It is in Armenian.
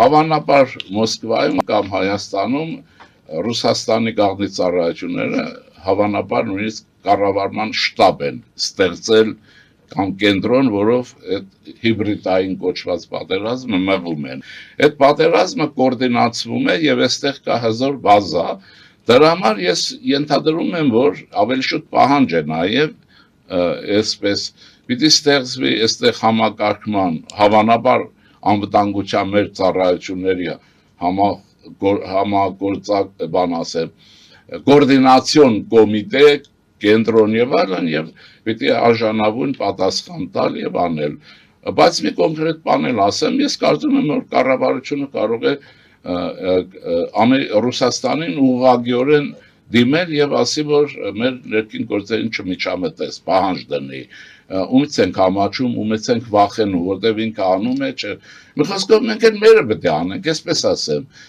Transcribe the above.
Հավանաբար Մոսկվայում կամ Հայաստանում Ռուսաստանի գաղտնի ծառայությունները հավանաբար նույնիսկ կառավարման շտաբ են ստեղծել կամ կենտրոն, որով այդ հիբրիդային կոչված պատերազմը մղում են։ Այդ պատերազմը կոորդինացվում է եւ այստեղ կա հզոր բազա։ Դրա համար ես ենթադրում եմ, որ ավելի շուտ պահանջ է նաեւ այսպես պիտի ստեղծվի այստեղ համակարգման, հավանաբար անվտանգության մեր ծառայությունների համագործակ բան ասեմ, կոորդինացիոն կոմիտե, կենտրոն եւ այլն եւ պիտի արժանավուն պատասխան տալ եւ անել։ Բայց մի կոնկրետ բան էլ ասեմ, ես կարծում եմ, որ կառավարությունը կարող է Ռուսաստանին ուղղակիորեն դիմել եւ ասի, որ մեր ներքին գործերին չմիջամտես, պահանջ դնի, ումից ենք համաչում, ումից ենք վախենում, որտեւ ինքը անում է, չէ։ Մի խոսքով մենք էլ մերը պետք է անենք, այսպես ասեմ։